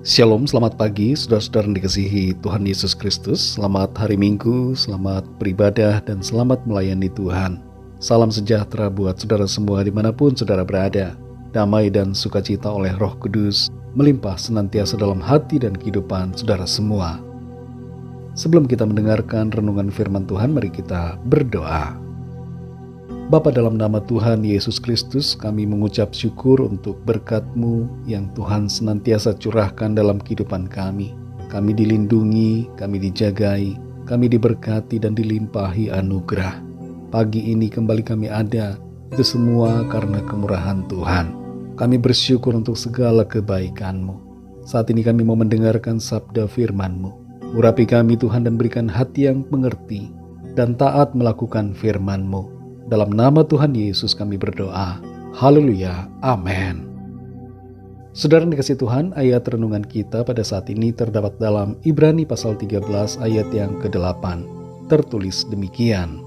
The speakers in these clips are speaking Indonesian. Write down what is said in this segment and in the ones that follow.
Shalom, selamat pagi saudara-saudara yang dikasihi Tuhan Yesus Kristus. Selamat hari Minggu, selamat beribadah, dan selamat melayani Tuhan. Salam sejahtera buat saudara semua dimanapun saudara berada. Damai dan sukacita oleh Roh Kudus melimpah senantiasa dalam hati dan kehidupan saudara semua. Sebelum kita mendengarkan renungan firman Tuhan, mari kita berdoa. Bapa, dalam nama Tuhan Yesus Kristus, kami mengucap syukur untuk berkat-Mu yang Tuhan senantiasa curahkan dalam kehidupan kami. Kami dilindungi, kami dijagai, kami diberkati dan dilimpahi anugerah. Pagi ini kembali kami ada, itu semua karena kemurahan Tuhan. Kami bersyukur untuk segala kebaikan-Mu. Saat ini kami mau mendengarkan sabda firman-Mu. Urapi kami Tuhan dan berikan hati yang mengerti dan taat melakukan firman-Mu. Dalam nama Tuhan Yesus kami berdoa. Haleluya. Amin. Saudara yang dikasihi Tuhan, ayat renungan kita pada saat ini terdapat dalam Ibrani pasal 13 ayat yang ke-8. Tertulis demikian.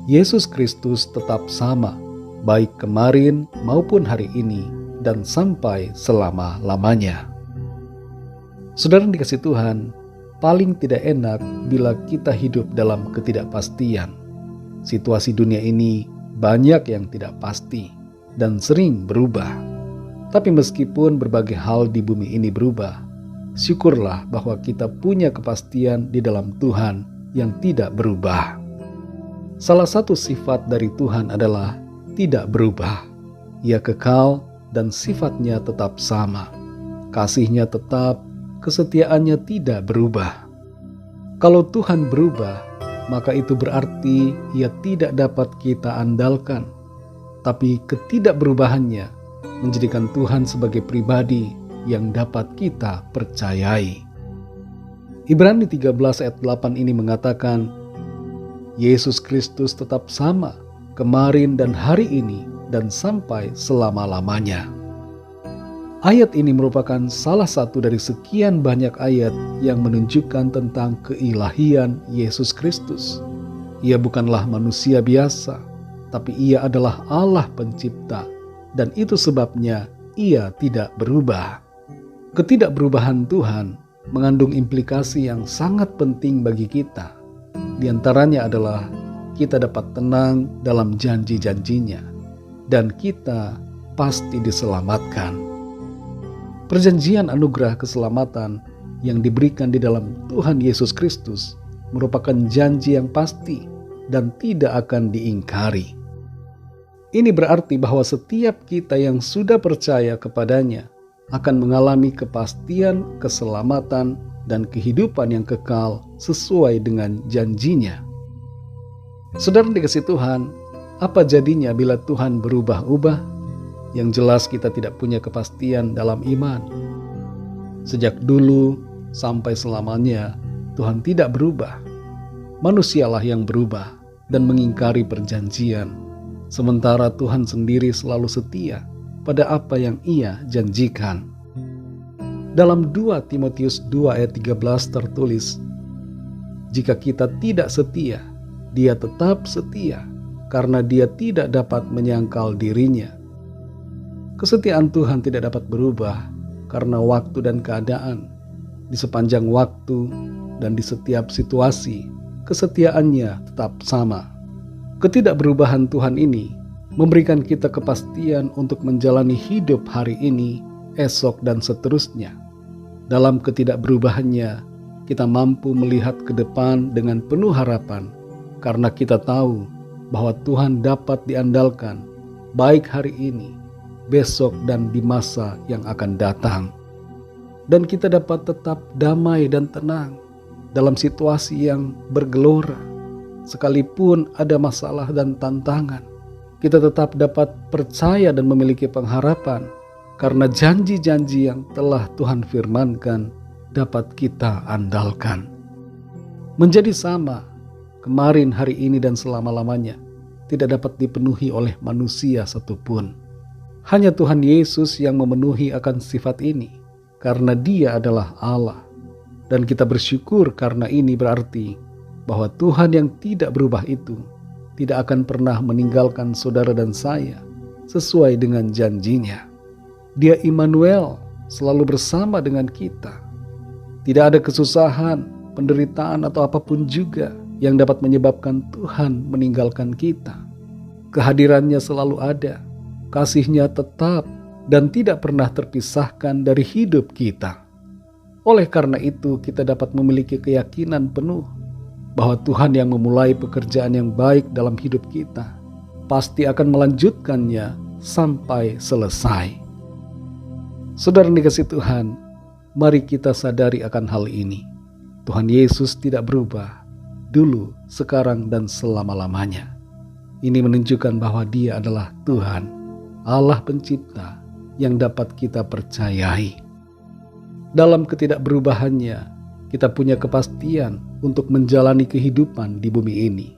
Yesus Kristus tetap sama, baik kemarin maupun hari ini dan sampai selama-lamanya. Saudara yang dikasihi Tuhan, paling tidak enak bila kita hidup dalam ketidakpastian. Situasi dunia ini banyak yang tidak pasti dan sering berubah. Tapi meskipun berbagai hal di bumi ini berubah, syukurlah bahwa kita punya kepastian di dalam Tuhan yang tidak berubah. Salah satu sifat dari Tuhan adalah tidak berubah. Ia kekal dan sifatnya tetap sama. Kasih-Nya tetap, kesetiaannya tidak berubah. Kalau Tuhan berubah, maka itu berarti Ia tidak dapat kita andalkan. Tapi ketidakberubahannya menjadikan Tuhan sebagai pribadi yang dapat kita percayai. Ibrani 13 ayat 8 ini mengatakan, Yesus Kristus tetap sama kemarin dan hari ini dan sampai selama-lamanya. Ayat ini merupakan salah satu dari sekian banyak ayat yang menunjukkan tentang keilahian Yesus Kristus. Ia bukanlah manusia biasa, tapi Ia adalah Allah pencipta, dan itu sebabnya Ia tidak berubah. Ketidakberubahan Tuhan mengandung implikasi yang sangat penting bagi kita. Di antaranya adalah kita dapat tenang dalam janji-janjinya, dan kita pasti diselamatkan. Perjanjian anugerah keselamatan yang diberikan di dalam Tuhan Yesus Kristus merupakan janji yang pasti dan tidak akan diingkari. Ini berarti bahwa setiap kita yang sudah percaya kepadanya akan mengalami kepastian, keselamatan, dan kehidupan yang kekal sesuai dengan janjinya. Saudara dikasihi Tuhan, apa jadinya bila Tuhan berubah-ubah? Yang jelas kita tidak punya kepastian dalam iman. Sejak dulu sampai selamanya Tuhan tidak berubah. Manusialah yang berubah dan mengingkari perjanjian. Sementara Tuhan sendiri selalu setia pada apa yang Ia janjikan. Dalam 2 Timotius 2 ayat 13 tertulis, jika kita tidak setia, Dia tetap setia karena Dia tidak dapat menyangkal dirinya. Kesetiaan Tuhan tidak dapat berubah karena waktu dan keadaan. Di sepanjang waktu dan di setiap situasi, kesetiaannya tetap sama. Ketidakberubahan Tuhan ini memberikan kita kepastian untuk menjalani hidup hari ini, esok, dan seterusnya. Dalam ketidakberubahannya, kita mampu melihat ke depan dengan penuh harapan karena kita tahu bahwa Tuhan dapat diandalkan baik hari ini, besok, dan di masa yang akan datang. Dan kita dapat tetap damai dan tenang dalam situasi yang bergelora. Sekalipun ada masalah dan tantangan, kita tetap dapat percaya dan memiliki pengharapan karena janji-janji yang telah Tuhan firmankan dapat kita andalkan. Menjadi sama kemarin, hari ini, dan selama-lamanya tidak dapat dipenuhi oleh manusia satupun. Hanya Tuhan Yesus yang memenuhi akan sifat ini, karena Dia adalah Allah. Dan kita bersyukur karena ini berarti bahwa Tuhan yang tidak berubah itu tidak akan pernah meninggalkan saudara dan saya sesuai dengan janjinya. Dia Immanuel, selalu bersama dengan kita. Tidak ada kesusahan, penderitaan atau apapun juga yang dapat menyebabkan Tuhan meninggalkan kita. Kehadirannya selalu ada, kasih-Nya tetap dan tidak pernah terpisahkan dari hidup kita. Oleh karena itu, kita dapat memiliki keyakinan penuh bahwa Tuhan yang memulai pekerjaan yang baik dalam hidup kita pasti akan melanjutkannya sampai selesai. Saudara yang dikasihi Tuhan, mari kita sadari akan hal ini. Tuhan Yesus tidak berubah, dulu, sekarang, dan selama-lamanya. Ini menunjukkan bahwa Dia adalah Tuhan, Allah Pencipta yang dapat kita percayai. Dalam ketidakberubahannya, kita punya kepastian untuk menjalani kehidupan di bumi ini.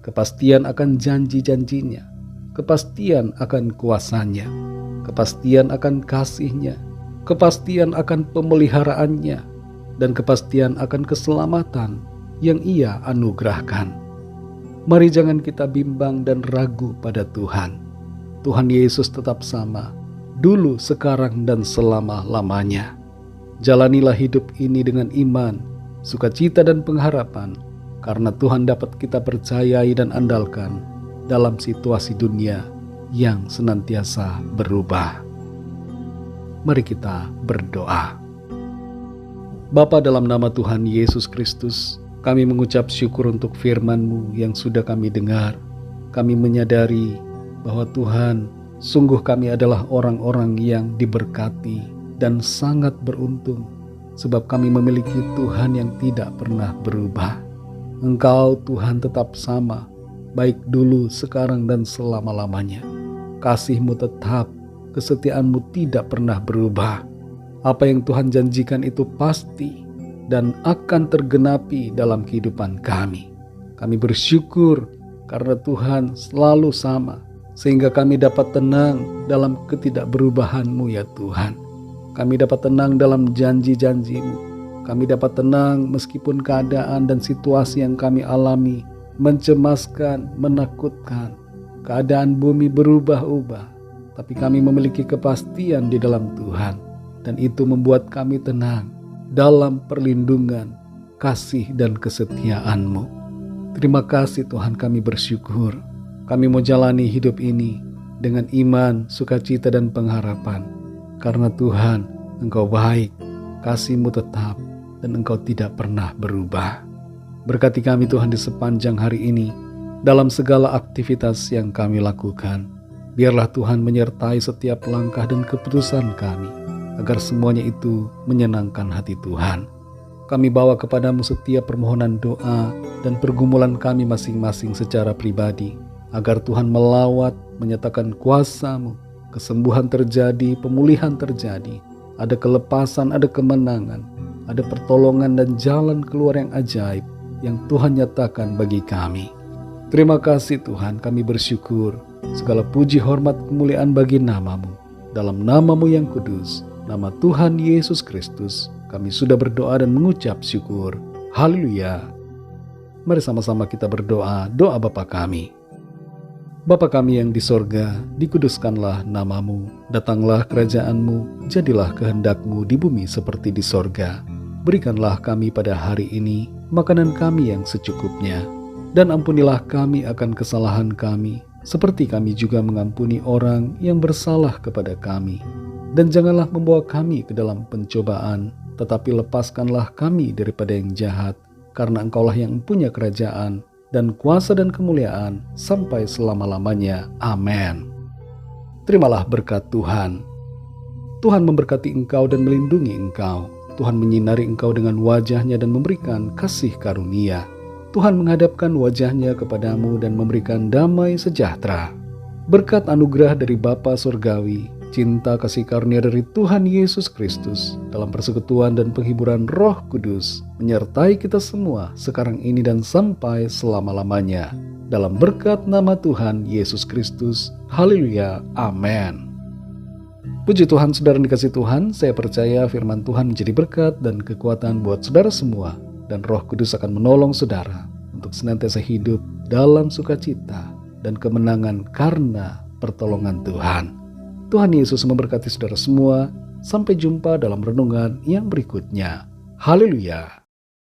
Kepastian akan janji-janjinya, kepastian akan kuasanya, kepastian akan kasih-Nya, kepastian akan pemeliharaannya, dan kepastian akan keselamatan yang Ia anugerahkan. Mari jangan kita bimbang dan ragu pada Tuhan. Tuhan Yesus tetap sama, dulu, sekarang, dan selama-lamanya. Jalanilah hidup ini dengan iman, sukacita, dan pengharapan, karena Tuhan dapat kita percayai dan andalkan dalam situasi dunia yang senantiasa berubah. Mari kita berdoa. Bapa, dalam nama Tuhan Yesus Kristus, kami mengucap syukur untuk firman-Mu yang sudah kami dengar. Kami menyadari bahwa Tuhan, sungguh kami adalah orang-orang yang diberkati dan sangat beruntung, sebab kami memiliki Tuhan yang tidak pernah berubah. Engkau Tuhan tetap sama, baik dulu, sekarang, dan selama-lamanya. Kasih-Mu tetap, kesetiaan-Mu tidak pernah berubah. Apa yang Tuhan janjikan itu pasti dan akan tergenapi dalam kehidupan kami. Kami bersyukur karena Tuhan selalu sama, sehingga kami dapat tenang dalam ketidakberubahan-Mu ya Tuhan. Kami dapat tenang dalam janji-janji-Mu. Kami dapat tenang meskipun keadaan dan situasi yang kami alami mencemaskan, menakutkan. Keadaan bumi berubah-ubah, tapi kami memiliki kepastian di dalam Tuhan. Dan itu membuat kami tenang dalam perlindungan, kasih, dan kesetiaan-Mu. Terima kasih Tuhan, kami bersyukur. Kami mau jalani hidup ini dengan iman, sukacita, dan pengharapan. Karena Tuhan, Engkau baik, kasih-Mu tetap, dan Engkau tidak pernah berubah. Berkati kami Tuhan di sepanjang hari ini, dalam segala aktivitas yang kami lakukan. Biarlah Tuhan menyertai setiap langkah dan keputusan kami, agar semuanya itu menyenangkan hati Tuhan. Kami bawa kepadamu setiap permohonan doa dan pergumulan kami masing-masing secara pribadi, agar Tuhan melawat, menyatakan kuasa-Mu, kesembuhan terjadi, pemulihan terjadi, ada kelepasan, ada kemenangan, ada pertolongan dan jalan keluar yang ajaib yang Tuhan nyatakan bagi kami. Terima kasih Tuhan, kami bersyukur. Segala puji, hormat, kemuliaan bagi nama-Mu. Dalam nama-Mu yang kudus, nama Tuhan Yesus Kristus, kami sudah berdoa dan mengucap syukur. Haleluya. Mari sama-sama kita berdoa, doa Bapa kami. Bapa kami yang di sorga, dikuduskanlah nama-Mu, datanglah kerajaan-Mu, jadilah kehendak-Mu di bumi seperti di sorga. Berikanlah kami pada hari ini makanan kami yang secukupnya, dan ampunilah kami akan kesalahan kami, seperti kami juga mengampuni orang yang bersalah kepada kami. Dan janganlah membawa kami ke dalam pencobaan, tetapi lepaskanlah kami daripada yang jahat, karena Engkaulah yang punya kerajaan, dan kuasa dan kemuliaan sampai selama-lamanya. Amin. Terimalah berkat Tuhan. Tuhan memberkati engkau dan melindungi engkau. Tuhan menyinari engkau dengan wajah-Nya dan memberikan kasih karunia. Tuhan menghadapkan wajah-Nya kepadamu dan memberikan damai sejahtera. Berkat anugerah dari Bapa Surgawi, cinta kasih karunia dari Tuhan Yesus Kristus, dalam persekutuan dan penghiburan Roh Kudus, menyertai kita semua sekarang ini dan sampai selama-lamanya. Dalam berkat nama Tuhan Yesus Kristus. Haleluya. Amin. Puji Tuhan, saudara yang dikasihi Tuhan, saya percaya firman Tuhan menjadi berkat dan kekuatan buat saudara semua, dan Roh Kudus akan menolong saudara untuk senantiasa hidup dalam sukacita dan kemenangan karena pertolongan Tuhan. Tuhan Yesus memberkati saudara semua. Sampai jumpa dalam renungan yang berikutnya. Haleluya!